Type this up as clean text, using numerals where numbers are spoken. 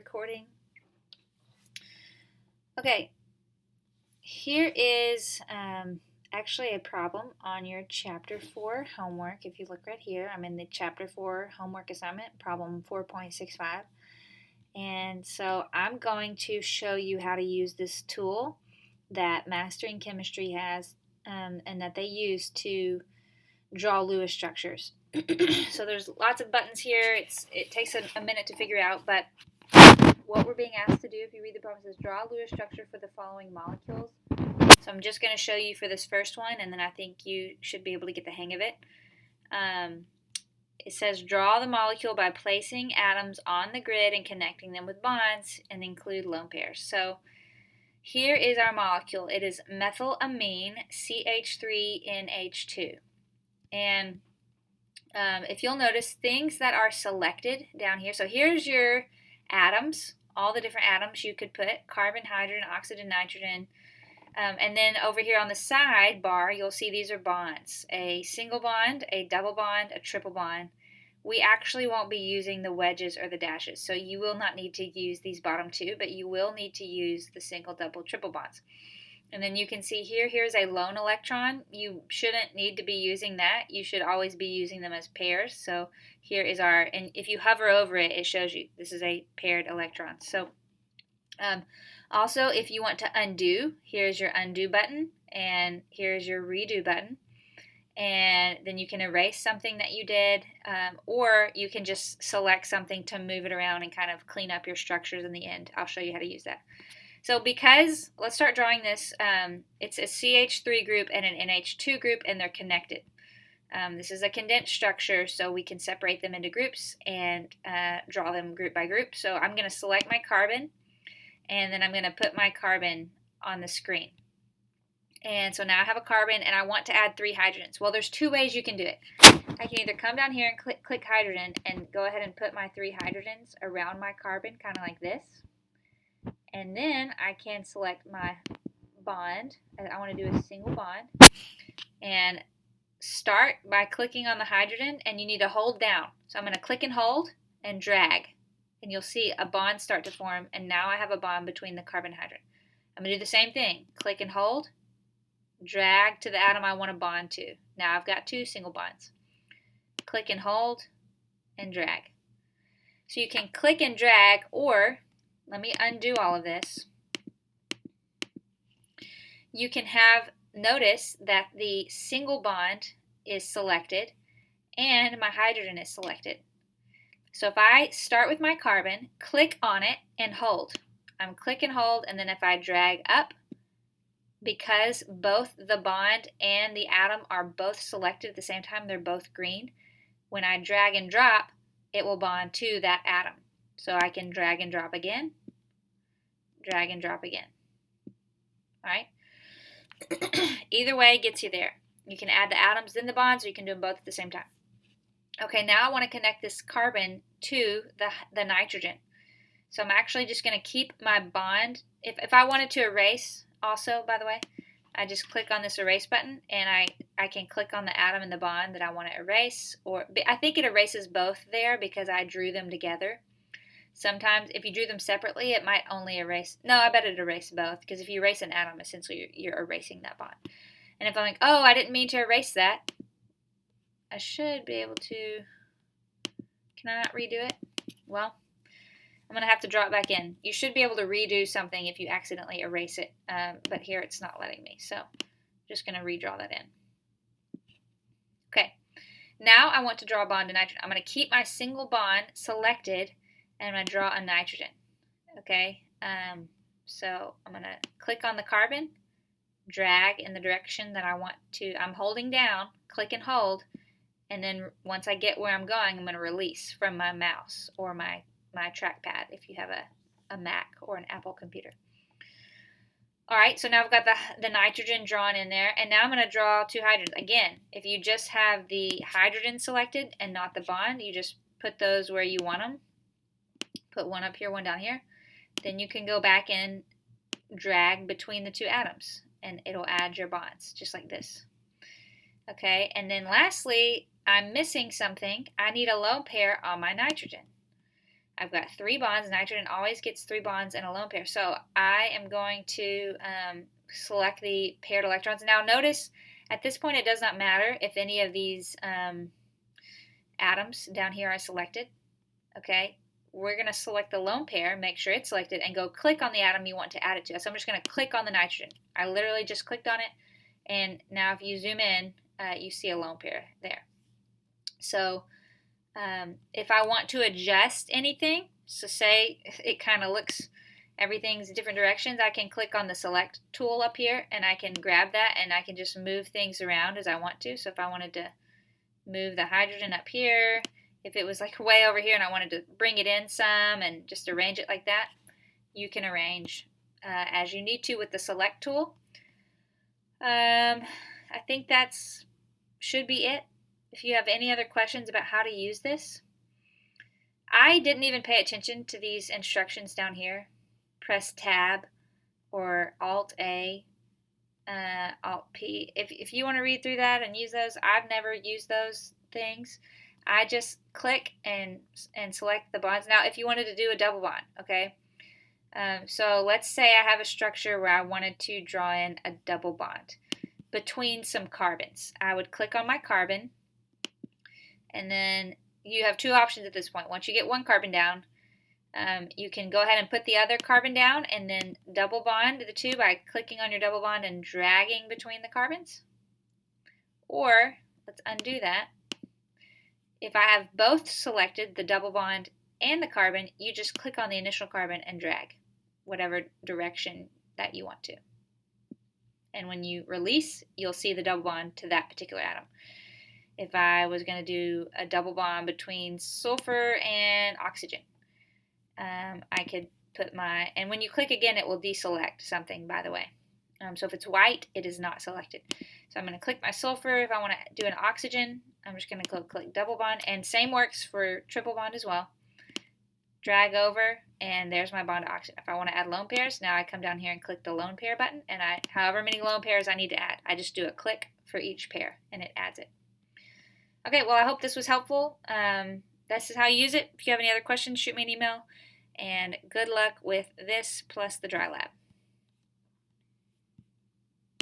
recording. Okay, here is actually a problem on your Chapter 4 homework. If you look right here, I'm in the Chapter 4 homework assignment, problem 4.65. And so I'm going to show you how to use this tool that Mastering Chemistry has and that they use to draw Lewis structures. So there's lots of buttons here. It takes a minute to figure out, but what we're being asked to do, if you read the problem, says draw a Lewis structure for the following molecules. So I'm just going to show you for this first one, and then I think you should be able to get the hang of it. It says draw the molecule by placing atoms on the grid and connecting them with bonds, and include lone pairs. So here is our molecule. It is methylamine CH3NH2. And if you'll notice things that are selected down here. So here's your atoms, all the different atoms you could put, carbon, hydrogen, oxygen, nitrogen. And then over here on the side bar, you'll see these are bonds. A single bond, a double bond, a triple bond. We actually won't be using the wedges or the dashes, so you will not need to use these bottom two, but you will need to use the single, double, triple bonds. And then you can see here's a lone electron. You shouldn't need to be using that. You should always be using them as pairs. So here is our, and if you hover over it, it shows you this is a paired electron. So also, if you want to undo, here's your undo button, and here's your redo button. And then you can erase something that you did, or you can just select something to move it around and kind of clean up your structures in the end. I'll show you how to use that. So let's start drawing this. It's a CH3 group and an NH2 group, and they're connected. This is a condensed structure, so we can separate them into groups and draw them group by group. So I'm going to select my carbon, and then I'm going to put my carbon on the screen. And so now I have a carbon, and I want to add 3 hydrogens. Well, there's 2 ways you can do it. I can either come down here and click hydrogen and go ahead and put my 3 hydrogens around my carbon, kind of like this. And then I can select my bond. I want to do a single bond. And start by clicking on the hydrogen, and you need to hold down. So I'm going to click and hold and drag. And you'll see a bond start to form, and now I have a bond between the carbon and hydrogen. I'm going to do the same thing. Click and hold, drag to the atom I want to bond to. Now I've got 2 single bonds. Click and hold and drag. So you can click and drag, or let me undo all of this. You can notice that the single bond is selected and my hydrogen is selected. So if I start with my carbon, click on it and hold. I'm click and hold, and then if I drag up, because both the bond and the atom are both selected at the same time, they're both green, when I drag and drop, it will bond to that atom. So I can drag and drop again, drag and drop again. All right? Either way gets you there. You can add the atoms, then the bonds, or you can do them both at the same time. Okay, now I want to connect this carbon to the nitrogen. So I'm actually just going to keep my bond. If I wanted to erase also, by the way, I just click on this erase button, and I can click on the atom and the bond that I want to erase. Or I think it erases both there because I drew them together. Sometimes if you drew them separately, it might only erase. No, I bet it erase both, because if you erase an atom, essentially you're erasing that bond. And if I'm like, oh, I didn't mean to erase that, I should be able to. Can I not redo it? Well, I'm going to have to draw it back in. You should be able to redo something if you accidentally erase it, but here it's not letting me. So I'm just going to redraw that in. Okay, now I want to draw a bond to nitrogen. I'm going to keep my single bond selected, and I'm going to draw a nitrogen. Okay, so I'm going to click on the carbon, drag in the direction that I want to. I'm holding down, click and hold, and then once I get where I'm going, I'm going to release from my mouse or my trackpad if you have a Mac or an Apple computer. All right, so now I've got the nitrogen drawn in there, and now I'm going to draw 2 hydrogens. Again, if you just have the hydrogen selected and not the bond, you just put those where you want them. Put one up here, one down here. Then you can go back and drag between the 2 atoms, and it'll add your bonds, just like this. Okay, and then lastly, I'm missing something. I need a lone pair on my nitrogen. I've got 3 bonds. Nitrogen always gets 3 bonds in a lone pair. So I am going to select the paired electrons. Now notice at this point it does not matter if any of these atoms down here are selected. Okay, we're going to select the lone pair, make sure it's selected, and go click on the atom you want to add it to. So I'm just going to click on the nitrogen. I literally just clicked on it, and now if you zoom in, you see a lone pair there. So if I want to adjust anything, so say it kind of looks, everything's different directions, I can click on the select tool up here and I can grab that and I can just move things around as I want to. So if I wanted to move the hydrogen up here, if it was like way over here and I wanted to bring it in some and just arrange it like that, you can arrange as you need to with the select tool. I think that's should be it. If you have any other questions about how to use this, I didn't even pay attention to these instructions down here. Press Tab or Alt-A, Alt-P. If you want to read through that and use those, I've never used those things. I just click and select the bonds. Now, if you wanted to do a double bond, okay? So let's say I have a structure where I wanted to draw in a double bond between some carbons. I would click on my carbon, and then you have 2 options at this point. Once you get 1 carbon down, you can go ahead and put the other carbon down and then double bond the 2 by clicking on your double bond and dragging between the carbons. Or, let's undo that. If I have both selected, the double bond and the carbon, you just click on the initial carbon and drag whatever direction that you want to. And when you release, you'll see the double bond to that particular atom. If I was going to do a double bond between sulfur and oxygen, I could put my, and when you click again, it will deselect something, by the way. So if it's white, it is not selected. So I'm going to click my sulfur. If I want to do an oxygen, I'm just going to click double bond, and same works for triple bond as well. Drag over, and there's my bond to oxygen. If I want to add lone pairs, now I come down here and click the lone pair button, and however many lone pairs I need to add, I just do a click for each pair, and it adds it. Okay, well, I hope this was helpful. This is how you use it. If you have any other questions, shoot me an email. And good luck with this plus the dry lab.